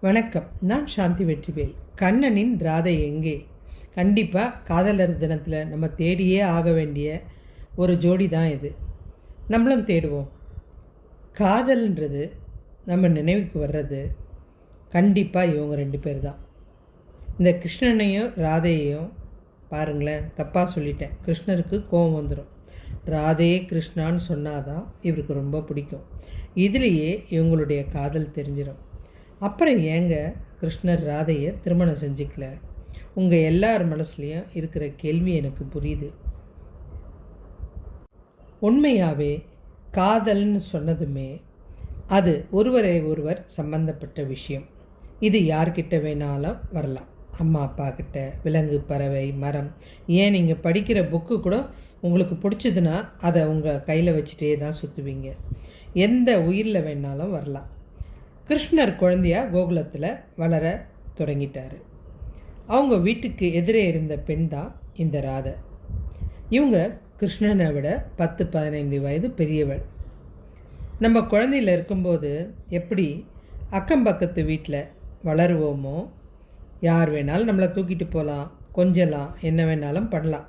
வணக்கம். நான் சாந்தி வெற்றிவேல். கண்ணனின் ராதை எங்கே? கண்டிப்பாக காதலர் தினத்தில் நம்ம தேடியே ஆக வேண்டிய ஒரு ஜோடி தான் இது. நம்மளும் தேடுவோம். காதல்ன்றது நம்ம நினைவுக்கு வர்றது கண்டிப்பாக இவங்க 2 பேர் தான். இந்த கிருஷ்ணனையும் ராதையையும் பாருங்களேன், தப்பாக சொல்லிட்டேன். கிருஷ்ணருக்கு கோபம் வந்துடும். ராதையே கிருஷ்ணான்னு சொன்னாதான் இவருக்கு ரொம்ப பிடிக்கும். இதுலேயே இவங்களுடைய காதல் தெரிஞ்சிடும். அப்புறம் ஏங்க கிருஷ்ணர் ராதையை திருமணம் செஞ்சுக்கல? உங்கள் எல்லார் மனசுலேயும் இருக்கிற கேள்வி எனக்கு புரியுது. உண்மையாகவே காதல்னு சொன்னதுமே அது ஒருவரை ஒருவர் சம்பந்தப்பட்ட விஷயம். இது யார்கிட்ட வேணாலும் வரலாம். அம்மா அப்பா கிட்ட, விலங்கு, பறவை, மரம், ஏன் நீங்கள் படிக்கிற புக்கு கூட உங்களுக்கு பிடிச்சதுன்னா அதை உங்கள் கையில் வச்சுட்டே தான் சுற்றுவீங்க. எந்த உயிரில் வேணாலும் வரலாம். கிருஷ்ணர் குழந்தையாக கோகுலத்தில் வளர தொடங்கிட்டார். அவங்க வீட்டுக்கு எதிரே இருந்த பெண் தான் இந்த ராதை. இவங்க கிருஷ்ணனை விட 10-15 வயது பெரியவள். நம்ம குழந்தையில் இருக்கும்போது எப்படி அக்கம் பக்கத்து வீட்டில் வளருவோமோ, யார் வேணாலும் நம்மளை தூக்கிட்டு போகலாம், கொஞ்சலாம், என்ன வேணாலும் பண்ணலாம்.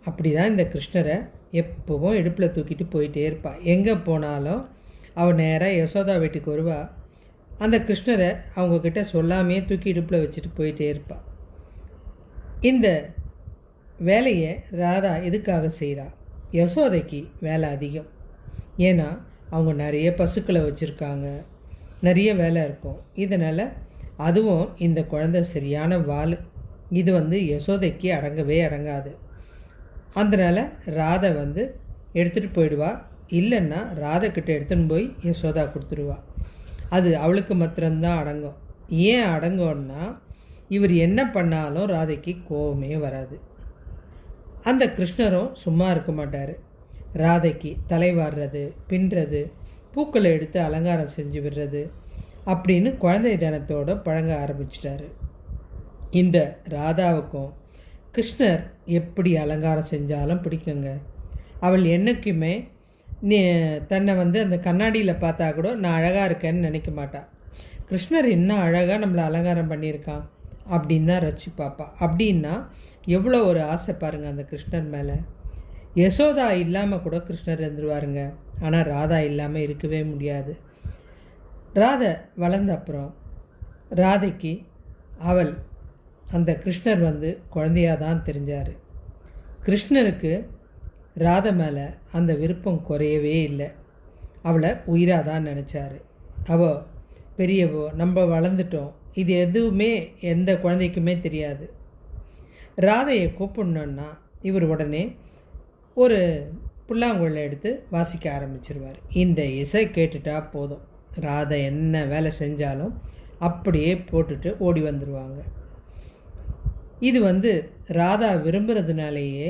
அப்படி தான் இந்த கிருஷ்ணரை எப்போவும் இடுப்பில் தூக்கிட்டு போயிட்டே இருப்பாள். எங்கே போனாலும் அவள் நேராக யசோதா வீட்டுக்கு வருவாள். அந்த கிருஷ்ணரை அவங்கக்கிட்ட சொல்லாமையே தூக்கி இடுப்பில் வச்சுட்டு போயிட்டே இருப்பாள். இந்த வேலையை ராதா எதுக்காக செய்கிறா? யசோதைக்கு வேலை அதிகம். ஏன்னா அவங்க நிறைய பசுக்களை வச்சுருக்காங்க, நிறைய வேலை இருக்கும். இதனால் அதுவும் இந்த குழந்தை சரியான வாள். இது யசோதைக்கு அடங்கவே அடங்காது. அதனால் ராதை எடுத்துகிட்டு போயிடுவா. இல்லைன்னா ராதைக்கிட்ட எடுத்துன்னு போய் யசோதா கொடுத்துருவா. அது அவளுக்கு மாத்திரம்தான் அடங்கும். ஏன் அடங்கும்னா, இவர் என்ன பண்ணாலும் ராதைக்கு கோபமே வராது. அந்த கிருஷ்ணரும் சும்மா இருக்க மாட்டார். ராதைக்கு தலை வாடுறது, பின்னுறது, பூக்களை எடுத்து அலங்காரம் செஞ்சு விடுறது அப்படின்னு குழந்தை தினத்தோடு பழங்க ஆரம்பிச்சிட்டாரு. இந்த ராதாவுக்கும் கிருஷ்ணர் எப்படி அலங்காரம் செஞ்சாலும் பிடிக்குங்க. அவள் என்றைக்குமே தன்னை அந்த கண்ணாடியில் பார்த்தா கூட நான் அழகாக இருக்கேன்னு நினைக்க மாட்டாள். கிருஷ்ணர் என்ன அழகாக நம்மளை அலங்காரம் பண்ணியிருக்கான் அப்படின்னு தான் ரசி பார்ப்பா. அப்படின்னா எவ்வளோ ஒரு ஆசை பாருங்கள் அந்த கிருஷ்ணர் மேலே. யசோதா இல்லாமல் கூட கிருஷ்ணர் இருந்துருவாருங்க. ஆனால் ராதா இல்லாமல் இருக்கவே முடியாது. ராதை வளர்ந்த அப்புறம் ராதைக்கு அவள் அந்த கிருஷ்ணர் குழந்தையாக தான் தெரிஞ்சார். கிருஷ்ணருக்கு ராதை மேலே அந்த விருப்பம் குறையவே இல்லை. அவளை உயிராக தான் நினச்சார். அவள் பெரியவோ, நம்ம வளர்ந்துட்டோம், இது எதுவுமே எந்த குழந்தைக்குமே தெரியாது. ராதையை கூப்பிடணுன்னா இவர் உடனே ஒரு புல்லாங்குழலை எடுத்து வாசிக்க ஆரம்பிச்சிருவார். இந்த இசை கேட்டுட்டா போதும், ராதை என்ன வேலை செஞ்சாலும் அப்படியே போட்டுட்டு ஓடி வந்துடுவாங்க. இது ராதா விரும்புகிறதுனாலேயே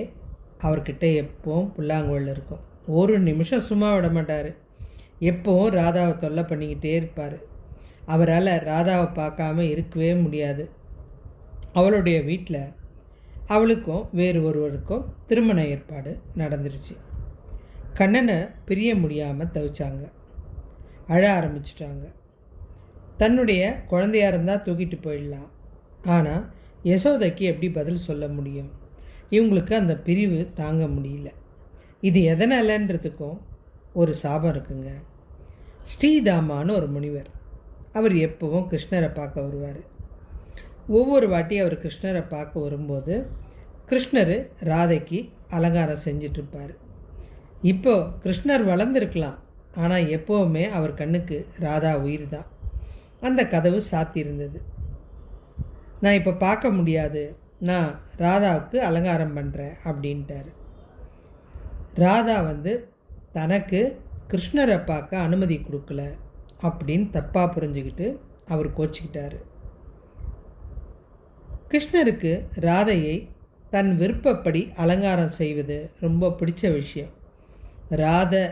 அவர்கிட்ட எப்போவும் புல்லாங்குழல் இருக்கும். ஒரு நிமிஷம் சும்மா விட மாட்டார். எப்போவும் ராதாவை தொல்லை பண்ணிக்கிட்டே இருப்பார். அவரால் ராதாவை பார்க்காம இருக்கவே முடியாது. அவளுடைய வீட்டில் அவளுக்கும் வேறு ஒருவருக்கும் திருமண ஏற்பாடு நடந்துருச்சு. கண்ணனை பிரிய முடியாமல் தவிச்சாங்க. அழ ஆரம்பிச்சிட்டாங்க. தன்னுடைய குழந்தையாக இருந்தால் தூக்கிட்டு போயிடலாம். ஆனால் யசோதைக்கு எப்படி பதில் சொல்ல முடியும்? இவங்களுக்கு அந்த பிரிவு தாங்க முடியல. இது எதனாலன்றதுக்கும் ஒரு சாபம் இருக்குங்க. ஸ்ரீதாமான்னு ஒரு முனிவர். அவர் எப்போவும் கிருஷ்ணரை பார்க்க வருவார். ஒவ்வொரு வாட்டி அவர் கிருஷ்ணரை பார்க்க வரும்போது கிருஷ்ணர் ராதைக்கு அலங்காரம் செஞ்சிட்ருப்பார். இப்போது கிருஷ்ணர் வளர்ந்துருக்கலாம், ஆனால் எப்போவுமே அவர் கண்ணுக்கு ராதா உயிர் தான். அந்த கதவு சாத்தியிருந்தது. நான் இப்போ பார்க்க முடியாது, நான் ராதாவுக்கு அலங்காரம் பண்ணுறேன் அப்படின்ட்டார். ராதா தனக்கு கிருஷ்ணரை பார்க்க அனுமதி கொடுக்கல அப்படின்னு தப்பாக புரிஞ்சுக்கிட்டு அவர் கோச்சிக்கிட்டார். கிருஷ்ணருக்கு ராதையை தன் விருப்பப்படி அலங்காரம் செய்வது ரொம்ப பிடிச்ச விஷயம். ராதை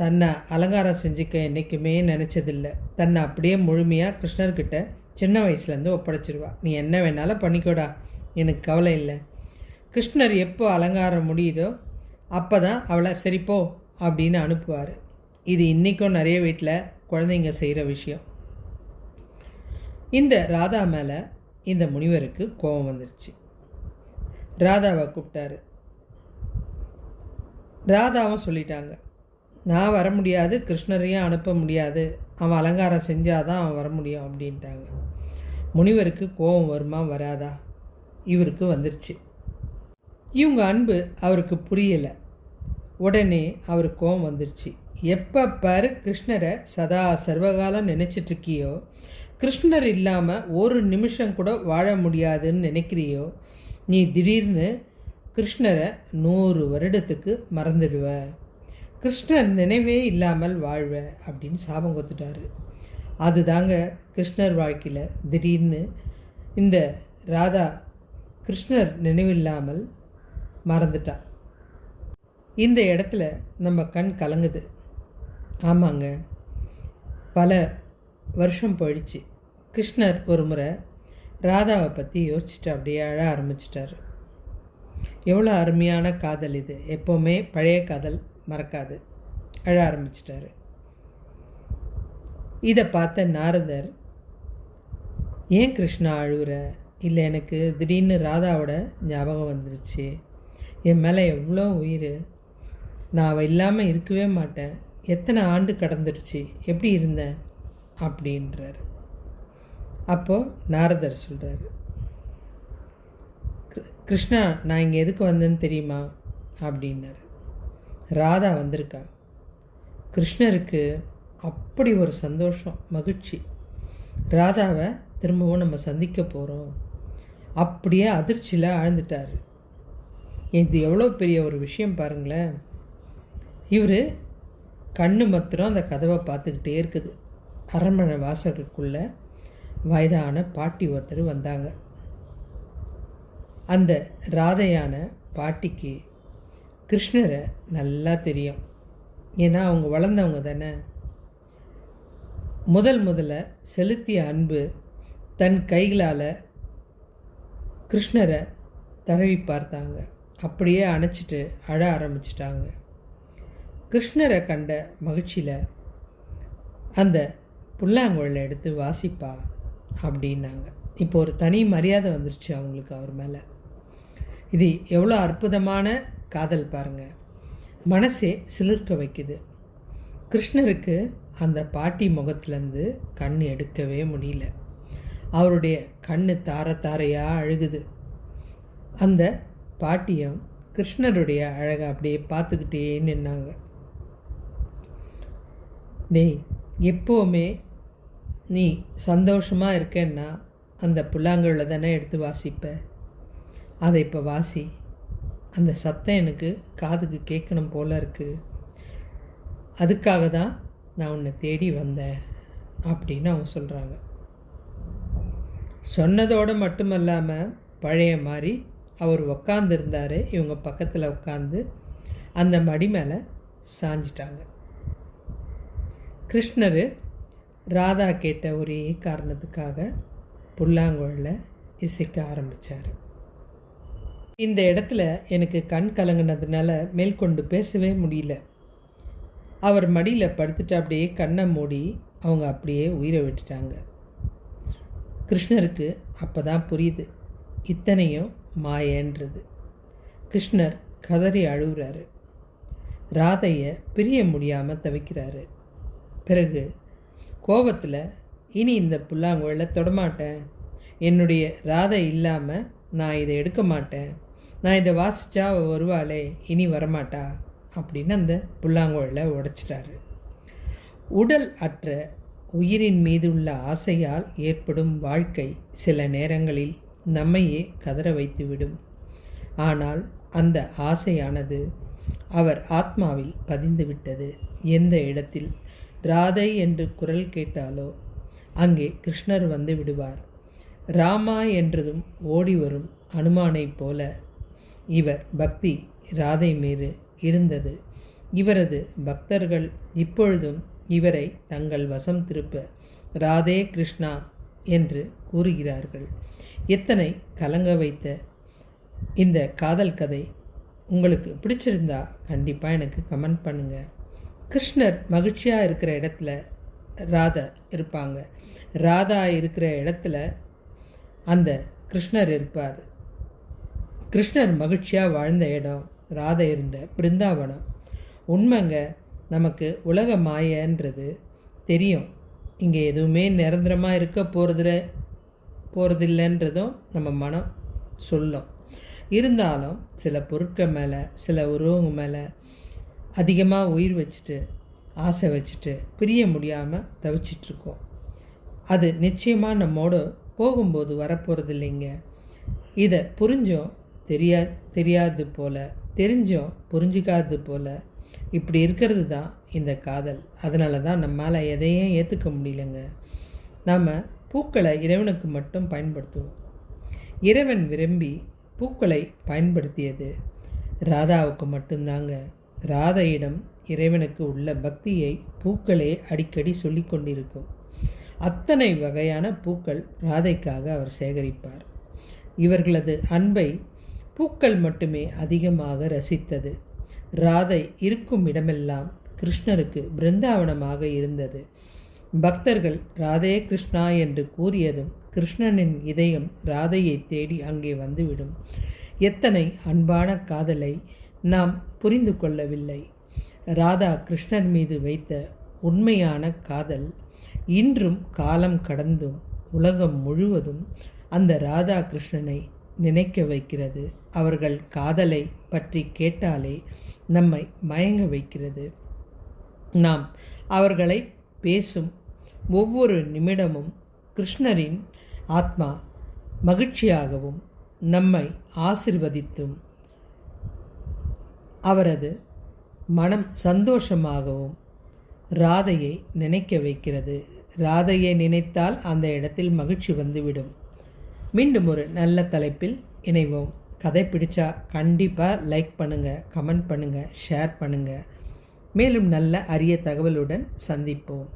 தன்னை அலங்காரம் செஞ்சுக்க என்றைக்குமே நினச்சதில்லை. தன்னை அப்படியே முழுமையாக கிருஷ்ணர்கிட்ட சின்ன வயசுலேருந்து ஒப்படைச்சிருவா. நீ என்ன வேணாலும் பண்ணிக்கோடா, எனக்கு கவலை இல்லை. கிருஷ்ணர் எப்போ அலங்காரம் முடியுதோ அப்போ தான் அவளை சரிப்போ அப்படின்னு அனுப்புவார். இது இன்றைக்கும் நிறைய வீட்டில் குழந்தைங்க செய்கிற விஷயம். இந்த ராதா மேலே இந்த முனிவருக்கு கோபம் வந்துருச்சு. ராதாவை கூப்பிட்டாரு. ராதாவும் சொல்லிட்டாங்க, நான் வர முடியாது, கிருஷ்ணரையும் அனுப்ப முடியாது, அவன் அலங்காரம் செஞ்சாதான் அவன் வர முடியும் அப்படின்ட்டாங்க. முனிவருக்கு கோபம் வருமா வராதா? இவருக்கு வந்துருச்சு. இவங்க அன்பு அவருக்கு புரியலை. உடனே அவருக்கு கோபம் வந்துருச்சு. எப்போ பாரு கிருஷ்ணரை சதா சர்வகாலம் நினச்சிட்ருக்கியோ, கிருஷ்ணர் இல்லாமல் ஒரு நிமிஷம் கூட வாழ முடியாதுன்னு நினைக்கிறியோ, நீ திடீர்னு கிருஷ்ணரை 100 வருடத்துக்கு மறந்துடுவ, கிருஷ்ணர் நினைவே இல்லாமல் வாழ்வ அப்படின்னு சாபம் கொடுத்துட்டாரு. அதுதாங்க கிருஷ்ணர் வாழ்க்கையில் திடீர்னு இந்த ராதா கிருஷ்ணர் நினைவில்லாமல் மறந்துட்டா. இந்த இடத்துல நம்ம கண் கலங்குது. ஆமாங்க, பல வருஷம் போயிடுச்சு. கிருஷ்ணர் ஒரு முறை ராதாவை பற்றி யோசிச்சுட்டு அப்படியே அழ ஆரம்பிச்சிட்டார். எவ்வளோ அருமையான காதல் இது, எப்போவுமே பழைய காதல் மறக்காது. அழ ஆரம்பிச்சிட்டாரு. இதை பார்த்த நாரதர், ஏன் கிருஷ்ணா அழுகுற? இல்லை, எனக்கு திடீர்னு ராதாவோட ஞாபகம் வந்துருச்சு, என் மேலே எவ்வளோ உயிர், நான் அவள் இல்லாமல் இருக்கவே மாட்டேன், எத்தனை ஆண்டு கடந்துடுச்சு, எப்படி இருந்தேன் அப்படின்றார். அப்போது நாரதர் சொல்கிறார், கிருஷ்ணா நான் இங்கே எதுக்கு வந்தேன்னு தெரியுமா அப்படின்னார். ராதா வந்திருக்கா. கிருஷ்ணருக்கு அப்படி ஒரு சந்தோஷம், மகிழ்ச்சி, ராதாவை திரும்பவும் நம்ம சந்திக்க போகிறோம், அப்படியே அதிர்ச்சியில் ஆழ்ந்துட்டார். இது எவ்வளோ பெரிய ஒரு விஷயம் பாருங்களேன். இவர் கண்ணு மாத்திரம் அந்த கதவை பார்த்துக்கிட்டே இருக்குது. அரண்மனை வாசலுக்குள்ளே வயதான பாட்டி ஒருத்தர் வந்தாங்க. அந்த ராதையான பாட்டிக்கு கிருஷ்ணரை நல்லா தெரியும். ஏன்னா அவங்க வளர்ந்தவங்க தானே. முதல்ல செலுத்திய அன்பு தன் கைகளால் கிருஷ்ணரை தடவி பார்த்தாங்க. அப்படியே அணைச்சிட்டு அழ ஆரம்பிச்சிட்டாங்க. கிருஷ்ணரை கண்ட மகிழ்ச்சியில் அந்த புல்லாங்குழலை எடுத்து வாசிப்பா அப்படின்னாங்க. இப்போ ஒரு தனி மரியாதை வந்துருச்சு அவங்களுக்கு அவர் மேலே. இது எவ்வளோ அற்புதமான காதல் பாருங்கள். மனசே சிலிர்க்க வைக்குது. கிருஷ்ணருக்கு அந்த பாட்டி முகத்துலேருந்து கண் எடுக்கவே முடியல. அவருடைய கண் தாரையாக அழுகுது. அந்த பாட்டியும் கிருஷ்ணருடைய அழகை அப்படியே பார்த்துக்கிட்டே நின்னாங்க. டேய், எப்போவுமே நீ சந்தோஷமாக இருக்கேன்னா அந்த புல்லாங்குழலை தானே எடுத்து வாசிப்ப, அதை இப்போ வாசி, அந்த சத்தம் எனக்கு காதுக்கு கேட்கணும் போல இருக்குது, அதுக்காக தான் நான் உன்னை தேடி வந்தேன் அப்படின்னு அவங்க சொல்கிறாங்க. சொன்னதோடு மட்டுமல்லாமல் பழைய மாதிரி அவர் உக்காந்துருந்தார். இவங்க பக்கத்தில் உட்காந்து அந்த மடி மேலே சாஞ்சிட்டாங்க. கிருஷ்ணர் ராதா கேட்ட ஒரே காரணத்துக்காக புல்லாங்குழலை இசைக்க ஆரம்பித்தார். இந்த இடத்துல எனக்கு கண் கலங்கினதுனால மேற்கொண்டு பேசவே முடியல. அவர் மடியில் படுத்துட்டு அப்படியே கண்ணை மூடி அவங்க அப்படியே உயிரை விட்டுட்டாங்க. கிருஷ்ணருக்கு அப்போ தான் புரியுது இத்தனையும் மாயன்றது. கிருஷ்ணர் கதறி அழுகிறாரு. ராதையை பிரிய முடியாமல் தவிக்கிறாரு. பிறகு கோபத்தில், இனி இந்த புல்லாங்குழலை தொடமாட்டேன், என்னுடைய ராதை இல்லாமல் நான் இதை எடுக்க மாட்டேன், நான் இதை வாசித்தா வருவாளே, இனி வரமாட்டா அப்படின்னு அந்த புல்லாங்குழலை உடைச்சிட்டாரு. உடல் அற்ற உயிரின் மீது உள்ள ஆசையால் ஏற்படும் வாழ்க்கை சில நேரங்களில் நம்மையே கதற வைத்துவிடும். ஆனால் அந்த ஆசையானது அவர் ஆத்மாவில் பதிந்துவிட்டது. எந்த இடத்தில் ராதை என்று குரல் கேட்டாலோ அங்கே கிருஷ்ணர் வந்து விடுவார். ராமா என்றதும் ஓடி வரும் அனுமானைப் போல இவர் பக்தி ராதை மீது இருந்தது. இவரது பக்தர்கள் இப்பொழுதும் இவரை தங்கள் வசம் திருப்ப ராதே கிருஷ்ணா என்று கூறுகிறார்கள். எத்தனை கலங்க வைத்த இந்த காதல் கதை உங்களுக்கு பிடிச்சிருந்தா கண்டிப்பாக எனக்கு கமெண்ட் பண்ணுங்கள். கிருஷ்ணர் மகிழ்ச்சியாக இருக்கிற இடத்துல ராதா இருப்பாங்க. ராதா இருக்கிற இடத்துல அந்த கிருஷ்ணர் இருப்பார். கிருஷ்ணர் மகிழ்ச்சியாக வாழ்ந்த இடம் ராதை இருந்த பிருந்தாவனம். உண்மைங்க, நமக்கு உலக மாயன்றது தெரியும். இங்கே எதுவுமே நிரந்தரமாக இருக்க போகிறதில்லைன்றதும் நம்ம மனம் சொல்லும். இருந்தாலும் சில பொருட்கள் மேலே, சில உருவங்க மேலே அதிகமாக உயிர் வச்சுட்டு, ஆசை வச்சுட்டு பிரிய முடியாமல் தவிச்சிட்ருக்கோம். அது நிச்சயமாக நம்மோடு போகும்போது வரப்போகிறது இல்லைங்க. இதை புரிஞ்சோம் தெரியாது போல், தெரிஞ்சோம் புரிஞ்சிக்காதது போல் இப்படி இருக்கிறது தான் இந்த காதல். அதனால தான் நம்மளால் எதையும் ஏற்றுக்க முடியலங்க. நாம் பூக்களை இறைவனுக்கு மட்டும் பயன்படுத்துவோம். இறைவன் விரும்பி பூக்களை பயன்படுத்தியது ராதாவுக்கு மட்டும்தாங்க. ராதையிடம் இறைவனுக்கு உள்ள பக்தியை பூக்களே அடிக்கடி சொல்லி கொண்டிருக்கும். அத்தனை வகையான பூக்கள் ராதைக்காக அவர் சேகரிப்பார். இவர்களது அன்பை பூக்கள் மட்டுமே அதிகமாக ரசித்தது. ராதை இருக்கும் இடமெல்லாம் கிருஷ்ணருக்கு பிருந்தாவனமாக இருந்தது. பக்தர்கள் ராதே கிருஷ்ணா என்று கூறியதும் கிருஷ்ணனின் இதயம் ராதையை தேடி அங்கே வந்துவிடும். எத்தனை அன்பான காதலை நாம் புரிந்து கொள்ளவில்லை. ராதா கிருஷ்ணர் மீது வைத்த உண்மையான காதல் இன்றும் காலம் கடந்தும் உலகம் முழுவதும் அந்த ராதா கிருஷ்ணனை நினைக்க வைக்கிறது. அவர்கள் காதலை பற்றி கேட்டாலே நம்மை மயங்க வைக்கிறது. நாம் அவர்களை பேசும் ஒவ்வொரு நிமிடமும் கிருஷ்ணரின் ஆத்மா மகிழ்ச்சியாகவும் நம்மை ஆசிர்வதித்தும் அவரது மனம் சந்தோஷமாகவும் ராதையை நினைக்க வைக்கிறது. ராதையை நினைத்தால் அந்த இடத்தில் மகிழ்ச்சி வந்துவிடும். மீண்டும் ஒரு நல்ல தலைப்பில் இணைவோம். கதை பிடிச்சா கண்டிப்பாக லைக் பண்ணுங்கள், கமெண்ட் பண்ணுங்கள், ஷேர் பண்ணுங்கள். மேலும் நல்ல அரிய தகவலுடன் சந்திப்போம்.